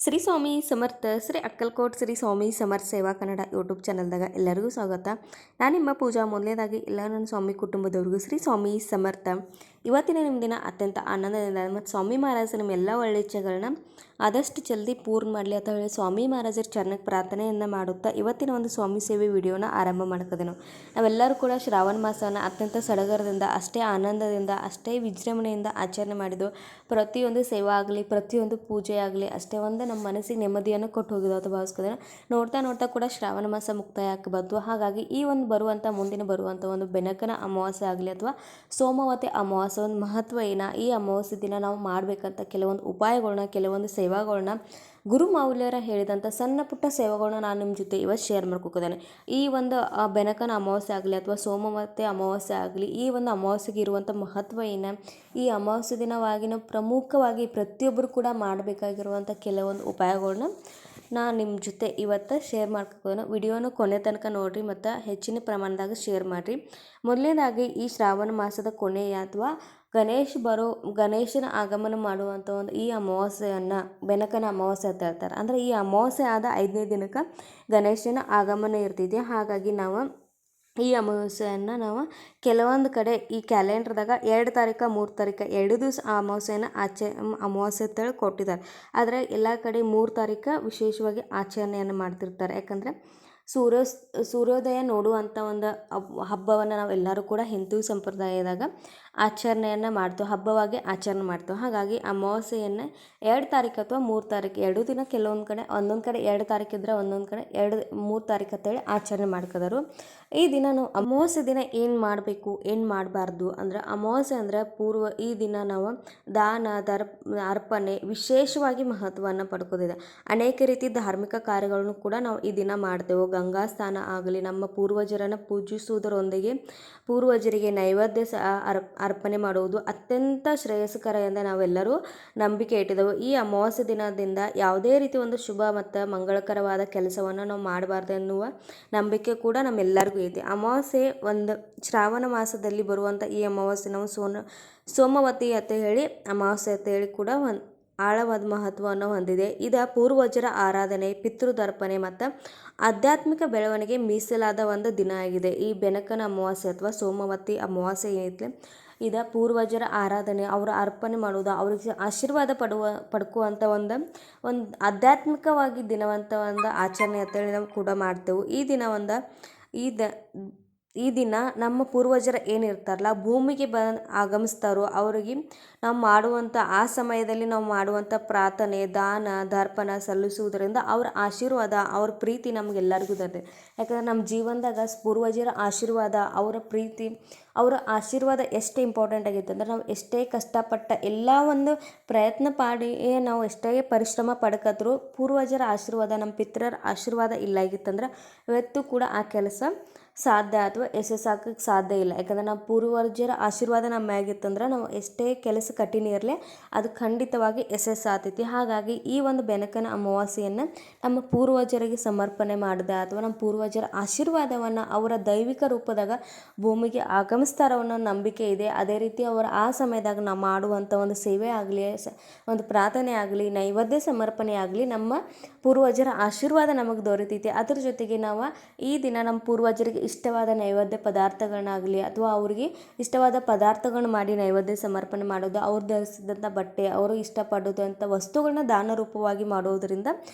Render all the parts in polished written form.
ಶ್ರೀ ಸ್ವಾಮಿ ಸಮರ್ಥ ಶ್ರೀ ಅಕ್ಕಲ್ಕೋಟ್ ಶ್ರೀ ಸ್ವಾಮಿ ಸಮರ್ಥ ಸೇವಾ ಕನ್ನಡ ಯೂಟ್ಯೂಬ್ ಚಾನಲ್ದಾಗ ಎಲ್ಲರಿಗೂ ಸ್ವಾಗತ. ನಾನು ನಿಮ್ಮ ಪೂಜಾ. ಮೊದಲನೇದಾಗಿ ಎಲ್ಲ ನನ್ನ ಸ್ವಾಮಿ ಕುಟುಂಬದವ್ರಿಗೂ ಶ್ರೀ ಸ್ವಾಮಿ ಸಮರ್ಥ. ಇವತ್ತಿನ ನಿಮ್ಮ ದಿನ ಅತ್ಯಂತ ಆನಂದದಿಂದ ಮತ್ತು ಸ್ವಾಮಿ ಮಹಾರಾಜ ನಿಮ್ಮ ಎಲ್ಲ ಒಳ್ಳೆ ಇಚ್ಛೆಗಳನ್ನ ಆದಷ್ಟು ಜಲ್ದಿ ಪೂರ್ಣ ಮಾಡಲಿ ಅಂತ ಹೇಳಿ ಸ್ವಾಮಿ ಮಹಾರಾಜರ ಚರಣಕ್ಕೆ ಪ್ರಾರ್ಥನೆಯನ್ನು ಮಾಡುತ್ತಾ ಇವತ್ತಿನ ಒಂದು ಸ್ವಾಮಿ ಸೇವೆ ವಿಡಿಯೋನ ಆರಂಭ ಮಾಡ್ಕೋದೇನು. ನಾವೆಲ್ಲರೂ ಕೂಡ ಶ್ರಾವಣ ಮಾಸವನ್ನು ಅತ್ಯಂತ ಸಡಗರದಿಂದ, ಅಷ್ಟೇ ಆನಂದದಿಂದ, ಅಷ್ಟೇ ವಿಜೃಂಭಣೆಯಿಂದ ಆಚರಣೆ ಮಾಡಿದ್ದು. ಪ್ರತಿಯೊಂದು ಸೇವಾ ಆಗಲಿ, ಪ್ರತಿಯೊಂದು ಪೂಜೆ ಆಗಲಿ ಅಷ್ಟೇ ಒಂದು ನಮ್ಮ ಮನಸ್ಸಿಗೆ ನೆಮ್ಮದಿಯನ್ನು ಕೊಟ್ಟು ಹೋಗಿದ್ದು ಅಂತ ಭಾವಿಸ್ಕೋದೇನೆ. ನೋಡ್ತಾ ನೋಡ್ತಾ ಕೂಡ ಶ್ರಾವಣ ಮಾಸ ಮುಕ್ತಾಯ ಬಂತು. ಹಾಗಾಗಿ ಈ ಒಂದು ಮುಂದಿನ ಬರುವಂಥ ಒಂದು ಬೆನಕನ ಅಮಾವಾಸ್ಯೆ ಆಗಲಿ ಅಥವಾ ಸೋಮವತಿ ಅಮಾವಾಸ್ಯೆ ಒಂದು ಮಹತ್ವ ಈ ಅಮಾವಾಸ್ಯೆ ದಿನ ನಾವು ಮಾಡಬೇಕಂತ ಕೆಲವೊಂದು ಉಪಾಯಗಳನ್ನ, ಕೆಲವೊಂದು ಸೇವಾಗಳನ್ನ, ಗುರು ಮೌಲ್ಯರ ಹೇಳಿದಂಥ ಸಣ್ಣ ಪುಟ್ಟ ಸೇವೆಗಳನ್ನ ನಾನು ನಿಮ್ಮ ಜೊತೆ ಇವತ್ತು ಶೇರ್ ಮಾಡ್ಕೊತಿದ್ದೇನೆ. ಈ ಒಂದು ಬೆನಕನ ಅಮಾವಾಸ್ಯೆ ಆಗಲಿ ಅಥವಾ ಸೋಮವತಿ ಅಮಾವಾಸ್ಯೆ ಆಗಲಿ, ಈ ಒಂದು ಅಮಾವಾಸ್ಯೆಗೆ ಇರುವಂಥ ಮಹತ್ವ ಈ ಅಮಾವಾಸ್ಯೆ ದಿನವಾಗಿ ನಾವು ಪ್ರಮುಖವಾಗಿ ಪ್ರತಿಯೊಬ್ಬರು ಕೂಡ ಮಾಡಬೇಕಾಗಿರುವಂಥ ಕೆಲವೊಂದು ಉಪಾಯಗಳನ್ನ ನಾನು ನಿಮ್ಮ ಜೊತೆ ಇವತ್ತು ಶೇರ್ ಮಾಡ್ಕೋನು. ವಿಡಿಯೋನ ಕೊನೆ ತನಕ ನೋಡಿರಿ ಮತ್ತು ಹೆಚ್ಚಿನ ಪ್ರಮಾಣದಾಗ ಶೇರ್ ಮಾಡಿರಿ. ಮೊದಲನೇದಾಗಿ ಈ ಶ್ರಾವಣ ಮಾಸದ ಕೊನೆಯ ಅಥವಾ ಗಣೇಶನ ಆಗಮನ ಮಾಡುವಂಥ ಒಂದು ಈ ಅಮಾವಾಸ್ಯೆಯನ್ನು ಬೆನಕನ ಅಮಾವಾಸ್ಯೆ ಅಂತ ಹೇಳ್ತಾರೆ. ಅಂದರೆ ಈ ಅಮಾವಾಸ್ಯೆ ಆದ 5ನೇ ದಿನಕ್ಕೆ ಗಣೇಶನ ಆಗಮನ ಇರ್ತೈತಿ. ಹಾಗಾಗಿ ನಾವು ಈ ಅಮಾವಾಸ್ಯೆಯನ್ನು ನಾವು ಕೆಲವೊಂದು ಕಡೆ ಈ ಕ್ಯಾಲೆಂಡ್ರದಾಗ 2 ತಾರೀಕು 3 ತಾರೀಕು 2 ದಿವಸ ಆ ಅಮಾವಾಸ್ಯೆಯನ್ನು ಅಮಾವಾಸ್ಯೆ ಅಂತೇಳಿ ಕೊಟ್ಟಿದ್ದಾರೆ. ಆದರೆ ಎಲ್ಲ ಕಡೆ 3 ತಾರೀಕು ವಿಶೇಷವಾಗಿ ಆಚರಣೆಯನ್ನು ಮಾಡ್ತಿರ್ತಾರೆ. ಯಾಕಂದರೆ ಸೂರ್ಯೋದಯ ನೋಡುವಂಥ ಒಂದು ಹಬ್ಬವನ್ನು ನಾವು ಎಲ್ಲರೂ ಕೂಡ ಹಿಂದೂ ಸಂಪ್ರದಾಯದಾಗ ಆಚರಣೆಯನ್ನು ಮಾಡ್ತೇವೆ, ಹಬ್ಬವಾಗಿ ಆಚರಣೆ ಮಾಡ್ತೇವೆ. ಹಾಗಾಗಿ ಅಮಾವಾಸ್ಯೆಯನ್ನು 2 ತಾರೀಕು ಅಥವಾ 3 ತಾರೀಕು 2 ದಿನ, ಕೆಲವೊಂದು ಕಡೆ ಒಂದೊಂದು ಕಡೆ 2 ತಾರೀಕು ಇದ್ದರೆ ಒಂದೊಂದು ಕಡೆ 3 ತಾರೀಕು ಅಂತೇಳಿ ಆಚರಣೆ ಮಾಡ್ಕೋದರು. ಈ ದಿನ ನಾವು ಅಮಾವಾಸ್ಯೆ ದಿನ ಏನು ಮಾಡಬೇಕು, ಏನು ಮಾಡಬಾರ್ದು ಅಂದ್ರೆ, ಅಮಾವಾಸ್ಯೆ ಅಂದರೆ ಈ ದಿನ ನಾವು ದಾನ ಅರ್ಪಣೆ ವಿಶೇಷವಾಗಿ ಮಹತ್ವವನ್ನು ಪಡ್ಕೋದಿದೆ. ಅನೇಕ ರೀತಿ ಧಾರ್ಮಿಕ ಕಾರ್ಯಗಳನ್ನು ಕೂಡ ನಾವು ಈ ದಿನ ಮಾಡ್ತೇವೆ. ಗಂಗಾ ಸ್ನಾನ ಆಗಲಿ, ನಮ್ಮ ಪೂರ್ವಜರನ್ನು ಪೂಜಿಸುವುದರೊಂದಿಗೆ ಪೂರ್ವಜರಿಗೆ ನೈವೇದ್ಯ ಅರ್ಪಣೆ ಮಾಡುವುದು ಅತ್ಯಂತ ಶ್ರೇಯಸ್ಕರ ಎಂದು ನಾವೆಲ್ಲರೂ ನಂಬಿಕೆ ಇಟ್ಟಿದ್ದೆವು. ಈ ಅಮಾವಾಸ್ಯೆ ದಿನದಿಂದ ಯಾವುದೇ ರೀತಿ ಒಂದು ಶುಭ ಮತ್ತು ಮಂಗಳಕರವಾದ ಕೆಲಸವನ್ನು ನಾವು ಮಾಡಬಾರ್ದು ಎನ್ನುವ ನಂಬಿಕೆ ಕೂಡ ನಮ್ಮೆಲ್ಲರಿಗೂ ಐತಿ. ಅಮಾವಾಸ್ಯೆ ಒಂದು ಶ್ರಾವಣ ಮಾಸದಲ್ಲಿ ಬರುವಂಥ ಈ ಅಮಾವಾಸ್ಯೆ ನಾವು ಸೋಮವತಿ ಅಂತ ಹೇಳಿ ಅಮಾವಾಸ್ಯೆ ಅಂತ ಹೇಳಿ ಕೂಡ ಆಳವಾದ ಮಹತ್ವವನ್ನು ಹೊಂದಿದೆ. ಇದು ಪೂರ್ವಜರ ಆರಾಧನೆ, ಪಿತೃತರ್ಪಣೆ ಮತ್ತು ಆಧ್ಯಾತ್ಮಿಕ ಬೆಳವಣಿಗೆ ಮೀಸಲಾದ ಒಂದು ದಿನ ಆಗಿದೆ. ಈ ಬೆನಕನ ಅಮಾವಾಸ್ಯೆ ಅಥವಾ ಸೋಮವತಿ ಅಮಾವಾಸ್ಯೆ ಏನೈತೆ, ಇದು ಪೂರ್ವಜರ ಆರಾಧನೆ, ಅವರ ಅರ್ಪಣೆ ಮಾಡುವುದು, ಅವ್ರಿಗೆ ಆಶೀರ್ವಾದ ಪಡ್ಕುವಂಥ ಒಂದು ಆಧ್ಯಾತ್ಮಿಕವಾಗಿ ದಿನವಂತ ಒಂದು ಆಚರಣೆ ಅಂತೇಳಿ ನಾವು ಕೂಡ ಮಾಡ್ತೇವೆ. ಈ ದಿನ ನಮ್ಮ ಪೂರ್ವಜರು ಏನಿರ್ತಾರಲ್ಲ, ಭೂಮಿಗೆ ಆಗಮಿಸ್ತಾರೋ ಅವರಿಗೆ ನಾವು ಮಾಡುವಂಥ ಆ ಸಮಯದಲ್ಲಿ ನಾವು ಮಾಡುವಂಥ ಪ್ರಾರ್ಥನೆ, ದಾನ ದರ್ಪಣ ಸಲ್ಲಿಸುವುದರಿಂದ ಅವರ ಆಶೀರ್ವಾದ, ಅವ್ರ ಪ್ರೀತಿ ನಮಗೆಲ್ಲರಿಗೂ ಬರ್ತದೆ. ಯಾಕಂದ್ರೆ ನಮ್ಮ ಜೀವನದಾಗ ಪೂರ್ವಜರ ಆಶೀರ್ವಾದ, ಅವರ ಪ್ರೀತಿ, ಅವರ ಆಶೀರ್ವಾದ ಎಷ್ಟು ಇಂಪಾರ್ಟೆಂಟ್ ಆಗೈತೆ ಅಂದ್ರೆ, ನಾವು ಎಷ್ಟೇ ಕಷ್ಟಪಟ್ಟ ಎಲ್ಲ ಒಂದು ಪ್ರಯತ್ನ ಪಾಡಿ ನಾವು ಎಷ್ಟೇ ಪರಿಶ್ರಮ ಪಡ್ಕತ್ರೂ ಪೂರ್ವಜರ ಆಶೀರ್ವಾದ, ನಮ್ಮ ಪಿತೃರ ಆಶೀರ್ವಾದ ಇಲ್ಲ ಆಗಿತ್ತಂದ್ರೆ ಇವತ್ತು ಕೂಡ ಆ ಕೆಲಸ ಸಾಧ್ಯ ಅಥವಾ ಯಶಸ್ಸಾಗಕ್ಕೆ ಸಾಧ್ಯ ಇಲ್ಲ. ಯಾಕಂದ್ರೆ ನಾವು ಪೂರ್ವಜರ ಆಶೀರ್ವಾದ ನಮ್ಮ ಮ್ಯಾಗಿತ್ತಂದ್ರೆ ನಾವು ಎಷ್ಟೇ ಕೆಲಸ ಕಠಿಣ ಇರಲಿ ಅದು ಖಂಡಿತವಾಗಿ ಯಶಸ್ಸಾಗ್ತೈತಿ. ಹಾಗಾಗಿ ಈ ಒಂದು ಬೆನಕನ ಅಮಾವಾಸ್ಯೆಯನ್ನು ನಮ್ಮ ಪೂರ್ವಜರಿಗೆ ಸಮರ್ಪಣೆ ಮಾಡಿದೆ ಅಥವಾ ನಮ್ಮ ಪೂರ್ವಜರ ಆಶೀರ್ವಾದವನ್ನು ಅವರ ದೈವಿಕ ರೂಪದಾಗ ಭೂಮಿಗೆ ಆಗಮಿಸ್ತಾರೋ ಅನ್ನೋ ನಂಬಿಕೆ ಇದೆ. ಅದೇ ರೀತಿ ಅವರ ಆ ಸಮಯದಾಗ ನಾವು ಮಾಡುವಂಥ ಒಂದು ಸೇವೆ ಆಗಲಿ, ಒಂದು ಪ್ರಾರ್ಥನೆ ಆಗಲಿ, ನೈವೇದ್ಯ ಸಮರ್ಪಣೆ ಆಗಲಿ, ನಮ್ಮ ಪೂರ್ವಜರ ಆಶೀರ್ವಾದ ನಮಗೆ ದೊರೆತೈತಿ. ಅದ್ರ ಜೊತೆಗೆ ನಾವು ಈ ದಿನ ನಮ್ಮ ಪೂರ್ವಜರಿಗೆ ಇಷ್ಟವಾದ ನೈವೇದ್ಯ ಪದಾರ್ಥಗಳನ್ನಾಗಲಿ ಅಥವಾ ಅವರಿಗೆ ಇಷ್ಟವಾದ ಪದಾರ್ಥಗಳನ್ನ ಮಾಡಿ ನೈವೇದ್ಯ ಸಮರ್ಪಣೆ ಮಾಡೋದು, ಅವ್ರು ಧರಿಸಿದಂಥ ಬಟ್ಟೆ, ಅವರು ಇಷ್ಟಪಡೋದಂಥ ವಸ್ತುಗಳನ್ನ ದಾನ ರೂಪವಾಗಿ ಮಾಡೋದರಿಂದ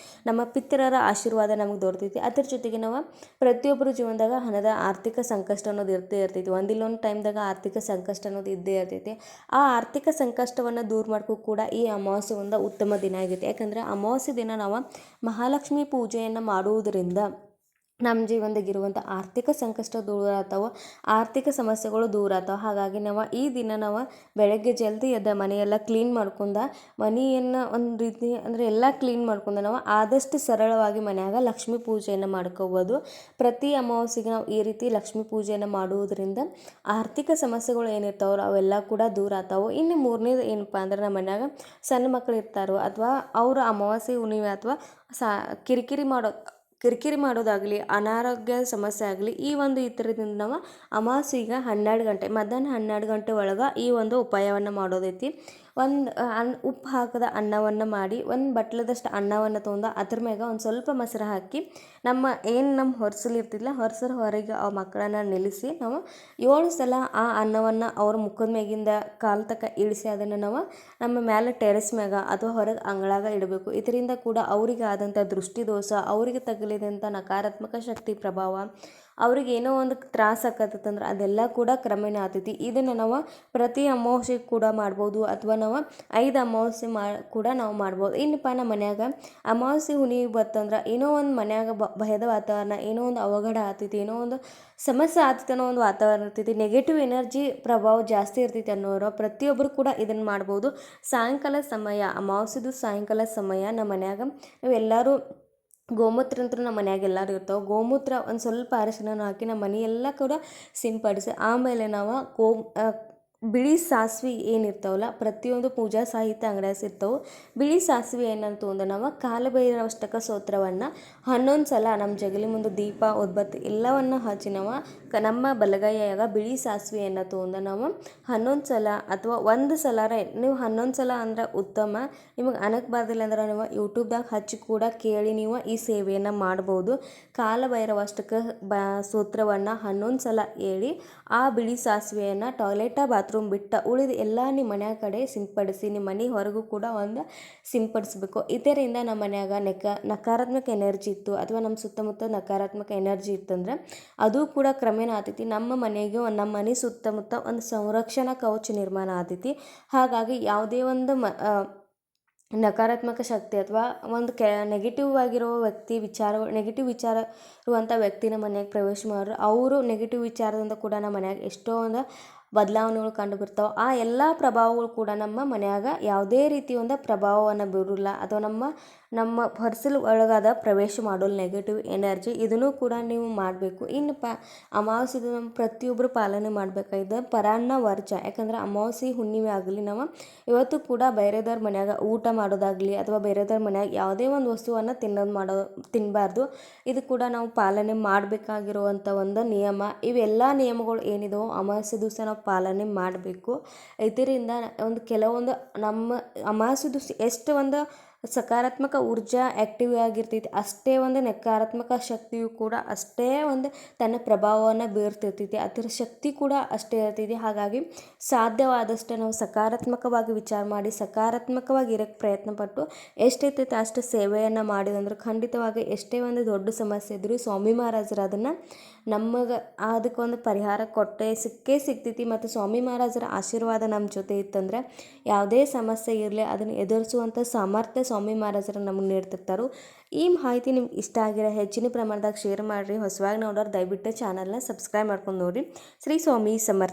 ನಮ್ಮ ಪಿತೃರ ಆಶೀರ್ವಾದ ನಮಗೆ ದೊರೆತೈತಿ. ಅದ್ರ ಜೊತೆಗೆ ನಾವು ಪ್ರತಿಯೊಬ್ಬರ ಜೀವನದಾಗ ಹಣದ ಆರ್ಥಿಕ ಸಂಕಷ್ಟ ಅನ್ನೋದು ಇರ್ತೈತಿ. ಒಂದಿಲ್ಲೊಂದು ಟೈಮ್ದಾಗ ಆರ್ಥಿಕ ಸಂಕಷ್ಟ ಅನ್ನೋದು ಇದ್ದೇ ಇರ್ತೈತಿ. ಆ ಆರ್ಥಿಕ ಸಂಕಷ್ಟವನ್ನು ದೂರ ಮಾಡ್ಕೋ ಕೂಡ ಈ ಅಮಾವಾಸ್ಯೆ ಒಂದು ಉತ್ತಮ ದಿನ ಆಗೈತಿ. ಯಾಕಂದರೆ ಅಮಾವಾಸ್ಯೆ ದಿನ ನಾವು ಮಹಾಲಕ್ಷ್ಮಿ ಪೂಜೆಯನ್ನು ಮಾಡುವುದರಿಂದ ನಮ್ಮ ಜೀವನದಾಗಿರುವಂಥ ಆರ್ಥಿಕ ಸಂಕಷ್ಟ ದೂರ ಆಗ್ತಾವೆ, ಆರ್ಥಿಕ ಸಮಸ್ಯೆಗಳು ದೂರ ಆಗ್ತಾವೆ. ಹಾಗಾಗಿ ನಾವು ಈ ದಿನ ನಾವು ಬೆಳಗ್ಗೆ ಜಲ್ದಿ ಎದ್ದು ಮನೆಯೆಲ್ಲ ಕ್ಲೀನ್ ಮಾಡ್ಕೊಂಡು, ಮನೆಯನ್ನು ಒಂದು ರೀತಿ ಅಂದರೆ ಎಲ್ಲ ಕ್ಲೀನ್ ಮಾಡ್ಕೊಂಡು ನಾವು ಆದಷ್ಟು ಸರಳವಾಗಿ ಮನೆಯಾಗ ಲಕ್ಷ್ಮೀ ಪೂಜೆಯನ್ನು ಮಾಡ್ಕೋಬೋದು. ಪ್ರತಿ ಅಮಾವಾಸ್ಯೆಗೆ ನಾವು ಈ ರೀತಿ ಲಕ್ಷ್ಮೀ ಪೂಜೆಯನ್ನು ಮಾಡುವುದರಿಂದ ಆರ್ಥಿಕ ಸಮಸ್ಯೆಗಳು ಏನಿರ್ತಾವೋ ಅವೆಲ್ಲ ಕೂಡ ದೂರ ಆಗ್ತಾವೆ. ಇನ್ನು ಮೂರನೇದು ಏನಪ್ಪ ಅಂದ್ರೆ, ನಮ್ಮ ಮನ್ಯಾಗ ಸಣ್ಣ ಮಕ್ಕಳು ಇರ್ತಾರೋ ಅಥವಾ ಅವರು ಅಮಾವಾಸ್ಯೆ ಹುಣ್ಣಿಮೆ ಅಥವಾ ಕಿರಿಕಿರಿ ಮಾಡೋದಾಗಲಿ, ಅನಾರೋಗ್ಯ ಸಮಸ್ಯೆ ಆಗಲಿ, ಈ ಒಂದು ಥರದಿಂದ ನಾವು ಅಮಾವಾಸ್ಯೆಗೆ 12 ಗಂಟೆ ಮಧ್ಯಾಹ್ನ 12 ಗಂಟೆ ಒಳಗೆ ಈ ಒಂದು ಉಪಾಯವನ್ನು ಮಾಡೋದೈತಿ. ಒಂದು ಉಪ್ಪು ಹಾಕದ ಅನ್ನವನ್ನು ಮಾಡಿ ಒಂದು ಬಟ್ಲದಷ್ಟು ಅನ್ನವನ್ನು ತೊಗೊಂಡು ಅದ್ರ ಮ್ಯಾಗ ಒಂದು ಸ್ವಲ್ಪ ಮೊಸರು ಹಾಕಿ ನಮ್ಮ ಹೊರಸಲು ಇರ್ತಿಲ್ಲ ಹೊರಸರ ಹೊರಗೆ ಆ ಮಕ್ಕಳನ್ನು ನಿಲ್ಲಿಸಿ ನಾವು 7 ಸಲ ಆ ಅನ್ನವನ್ನು ಅವ್ರ ಮುಖದ ಮ್ಯಾಗಿಂದ ಕಾಲು ತನಕ ಇಳಿಸಿ ಅದನ್ನು ನಾವು ನಮ್ಮ ಮೇಲೆ ಟೆರೆಸ್ ಮ್ಯಾಗ ಅಥವಾ ಹೊರಗೆ ಅಂಗಳಾಗ ಇಡಬೇಕು. ಇದರಿಂದ ಕೂಡ ಅವರಿಗೆ ಆದಂಥ ದೃಷ್ಟಿದೋಷ, ಅವರಿಗೆ ತಗುಲಿದಂಥ ನಕಾರಾತ್ಮಕ ಶಕ್ತಿ ಪ್ರಭಾವ, ಅವ್ರಿಗೆ ಏನೋ ಒಂದು ತ್ರಾಸ ಆಕತ್ತಂದ್ರೆ ಅದೆಲ್ಲ ಕೂಡ ಕ್ರಮೇಣ ಆಗ್ತೈತಿ. ಇದನ್ನು ನಾವು ಪ್ರತಿ ಅಮಾವಾಸ್ಯೆಗೆ ಕೂಡ ಮಾಡ್ಬೋದು ಅಥವಾ ನಾವು 5 ಅಮಾವಾಸ್ಯೆ ಕೂಡ ನಾವು ಮಾಡ್ಬೋದು. ಇನ್ನಪ್ಪ ನಮ್ಮ ಮನ್ಯಾಗ ಅಮಾವಾಸ್ಯೆ ಹುಣ್ಣಿಮೆ ಬತ್ತಂದ್ರೆ ಏನೋ ಒಂದು ಮನ್ಯಾಗ ಭಯದ ವಾತಾವರಣ, ಏನೋ ಒಂದು ಅವಘಡ ಆಗ್ತೈತಿ, ಏನೋ ಒಂದು ಸಮಸ್ಯೆ ಆಗ್ತೈತಿ ಅನ್ನೋ ಒಂದು ವಾತಾವರಣ ಇರ್ತೈತಿ, ನೆಗೆಟಿವ್ ಎನರ್ಜಿ ಪ್ರಭಾವ ಜಾಸ್ತಿ ಇರ್ತೈತಿ ಅನ್ನೋರು ಪ್ರತಿಯೊಬ್ಬರು ಕೂಡ ಇದನ್ನು ಮಾಡ್ಬೋದು. ಸಾಯಂಕಾಲ ಸಮಯ, ಅಮಾವಾಸ್ಯೆದು ಸಾಯಂಕಾಲ ಸಮಯ ನಮ್ಮ ಮನ್ಯಾಗ ನಾವೆಲ್ಲರೂ ಗೋಮೂತ್ರ ಅಂತೂ ನಮ್ಮ ಮನ್ಯಾಗ ಎಲ್ಲರೂ ಇರ್ತಾವೆ. ಗೋಮೂತ್ರ ಒಂದು ಸ್ವಲ್ಪ ಅರಿಶಿನ ಹಾಕಿ ನಮ್ಮ ಮನೆ ಎಲ್ಲ ಕೂಡ ಸಿಂಪಡಿಸಿ ಆಮೇಲೆ ನಾವು ಬಿಳಿ ಸಾಸಿವೆ ಏನಿರ್ತಾವಲ್ಲ, ಪ್ರತಿಯೊಂದು ಪೂಜಾ ಸಾಹಿತ್ಯ ಅಂಗಡಿಯಾಗ ಸಿಗ್ತಾವೆ. ಬಿಳಿ ಸಾಸಿವೆ ಏನಂತ ಅಂದ್ರೆ ನಾವು ಕಾಲಭೈರವಾಷ್ಟಕ ಸ್ತೋತ್ರವನ್ನು 11 ಸಲ ನಮ್ಮ ಜಗಲಿ ಮುಂದೆ ದೀಪ ಉದ್ಬತ್ತಿ ಎಲ್ಲವನ್ನು ಹಚ್ಚಿ ನಾವು ನಮ್ಮ ಬಲಗೈಯಾಗ ಬಿಳಿ ಸಾಸಿವೆಯನ್ನು ತೊಗೊಂಡು ನಾವು 11 ಸಲ ಅಥವಾ 1 ಸಲರೇ, ನೀವು 11 ಸಲ ಅಂದ್ರೆ ಉತ್ತಮ. ನಿಮಗೆ ಅನಕ್ಬಾರ್ದಿಲ್ಲ ಅಂದ್ರೆ ನೀವು ಯೂಟ್ಯೂಬ್ದಾಗ ಹಚ್ಚಿ ಕೂಡ ಕೇಳಿ ನೀವು ಈ ಸೇವೆಯನ್ನು ಮಾಡ್ಬೋದು. ಕಾಲಭೈರವಾಷ್ಟಕ ಸ್ತೋತ್ರವನ್ನು 11 ಸಲ ಹೇಳಿ ಆ ಬಿಳಿ ಸಾಸಿವೆಯನ್ನು ಟಾಯ್ಲೆಟ ಬಾತ್ರೂಮ್ ಬಿಟ್ಟು ಉಳಿದ ಎಲ್ಲ ನಿಮ್ಮ ಮನ್ಯಾಗ ಕಡೆ ಸಿಂಪಡಿಸಿ, ನಿಮ್ಮ ಮನೆ ಹೊರಗೂ ಕೂಡ ಒಂದು ಸಿಂಪಡಿಸ್ಬೇಕು. ಇದರಿಂದ ನಮ್ಮ ಮನ್ಯಾಗ ನಕಾರಾತ್ಮಕ ಎನರ್ಜಿ ಇತ್ತು ಅಥವಾ ನಮ್ಮ ಸುತ್ತಮುತ್ತ ನಕಾರಾತ್ಮಕ ಎನರ್ಜಿ ಇತ್ತಂದ್ರೆ ಅದು ಕೂಡ ಕ್ರಮೇಣ ಆಗ್ತೈತಿ. ನಮ್ಮ ಮನೆ ಸುತ್ತಮುತ್ತ ಒಂದು ಸಂರಕ್ಷಣಾ ಕವಚ ನಿರ್ಮಾಣ ಆಗ್ತೈತಿ. ಹಾಗಾಗಿ ಯಾವುದೇ ಒಂದು ನಕಾರಾತ್ಮಕ ಶಕ್ತಿ ಅಥವಾ ಒಂದು ನೆಗೆಟಿವ್ ಆಗಿರೋ ನೆಗೆಟಿವ್ ವಿಚಾರ ಇರುವಂಥ ವ್ಯಕ್ತಿನ ಮನೆಯಾಗ ಪ್ರವೇಶ ಮಾಡಿದ್ರು ಅವರು ನೆಗೆಟಿವ್ ವಿಚಾರದಿಂದ ಕೂಡ ನಮ್ಮ ಮನ್ಯಾಗ ಎಷ್ಟೋ ಒಂದು ಬದಲಾವಣೆಗಳು ಕಂಡು ಬರ್ತಾವೆ. ಆ ಎಲ್ಲ ಪ್ರಭಾವಗಳು ಕೂಡ ನಮ್ಮ ಮನ್ಯಾಗ ಯಾವುದೇ ರೀತಿ ಒಂದು ಪ್ರಭಾವವನ್ನು ಬೀರೋಲ್ಲ ಅಥವಾ ನಮ್ಮ ಹೊರಸಲು ಒಳಗಾದ ಪ್ರವೇಶ ಮಾಡೋಲ್ಲ ನೆಗೆಟಿವ್ ಎನರ್ಜಿ. ಇದನ್ನು ಕೂಡ ನೀವು ಮಾಡಬೇಕು. ಇನ್ನಪ್ಪ ಅಮಾವಾಸ್ಯೆದು ನಮ್ಮ ಪ್ರತಿಯೊಬ್ಬರು ಪಾಲನೆ ಮಾಡಬೇಕಾಗಿದೆ ಪರಾನ್ನ ವರ್ಜ. ಯಾಕಂದ್ರೆ ಅಮಾವಾಸ್ಯೆ ಹುಣ್ಣಿಮೆ ಆಗಲಿ ನಾವು ಇವತ್ತು ಕೂಡ ಬೇರೆದವ್ರ ಮನ್ಯಾಗ ಊಟ ಮಾಡೋದಾಗಲಿ ಅಥವಾ ಬೇರೆದವ್ರ ಮನ್ಯಾಗ ಯಾವುದೇ ಒಂದು ವಸ್ತುವನ್ನು ತಿನ್ನಬಾರ್ದು. ಇದು ಕೂಡ ನಾವು ಪಾಲನೆ ಮಾಡಬೇಕಾಗಿರುವಂಥ ಒಂದು ನಿಯಮ. ಇವೆಲ್ಲ ನಿಯಮಗಳು ಏನಿದಾವೋ ಅಮಾವಾಸ್ಯೆ ದಿವಸ ನಾವು ಪಾಲನೆ ಮಾಡಬೇಕು. ಇದರಿಂದ ಕೆಲವೊಂದು ನಮ್ಮ ಅಮಾವಾಸ್ಯೆ ದಿವಸ ಎಷ್ಟು ಒಂದು ಸಕಾರಾತ್ಮಕ ಊರ್ಜಾ ಆ್ಯಕ್ಟಿವ್ ಆಗಿರ್ತೈತಿ ಅಷ್ಟೇ ಒಂದು ನಕಾರಾತ್ಮಕ ಶಕ್ತಿಯು ಕೂಡ ಅಷ್ಟೇ ಒಂದು ತನ್ನ ಪ್ರಭಾವವನ್ನು ಬೀರ್ತಿರ್ತೈತಿ. ಅದರ ಶಕ್ತಿ ಕೂಡ ಅಷ್ಟೇ ಇರ್ತೈತಿ. ಹಾಗಾಗಿ ಸಾಧ್ಯವಾದಷ್ಟು ನಾವು ಸಕಾರಾತ್ಮಕವಾಗಿ ವಿಚಾರ ಮಾಡಿ ಸಕಾರಾತ್ಮಕವಾಗಿ ಇರೋಕ್ಕೆ ಪ್ರಯತ್ನ ಪಟ್ಟು ಎಷ್ಟೈತೈತೆ ಅಷ್ಟು ಸೇವೆಯನ್ನು ಮಾಡಿದಂದ್ರೆ ಖಂಡಿತವಾಗಿ ಎಷ್ಟೇ ಒಂದು ದೊಡ್ಡ ಸಮಸ್ಯೆ ಇದ್ದರೂ ಸ್ವಾಮಿ ಮಹಾರಾಜರು ಅದನ್ನು ನಮಗೆ ಅದಕ್ಕೊಂದು ಪರಿಹಾರ ಸಿಕ್ಕೇ ಸಿಗ್ತೈತಿ. ಮತ್ತು ಸ್ವಾಮಿ ಮಹಾರಾಜರ ಆಶೀರ್ವಾದ ನಮ್ಮ ಜೊತೆ ಇತ್ತಂದರೆ ಯಾವುದೇ ಸಮಸ್ಯೆ ಇರಲಿ ಅದನ್ನು ಎದುರಿಸುವಂಥ ಸಾಮರ್ಥ್ಯ ಸ್ವಾಮಿ ಮಹಾರಾಜರು ನಮಗೆ ನೀಡ್ತಿರ್ತಾರೆ. ಈ ಮಾಹಿತಿ ನಿಮ್ಗೆ ಇಷ್ಟ ಆಗಿರೋ ಹೆಚ್ಚಿನ ಪ್ರಮಾಣದಾಗ ಶೇರ್ ಮಾಡಿರಿ. ಹೊಸವಾಗಿ ನೋಡೋರು ದಯವಿಟ್ಟು ಚಾನಲ್ನ ಸಬ್ಸ್ಕ್ರೈಬ್ ಮಾಡ್ಕೊಂಡು ನೋಡಿ. ಶ್ರೀ ಸ್ವಾಮಿ ಸಮರ್ಥ.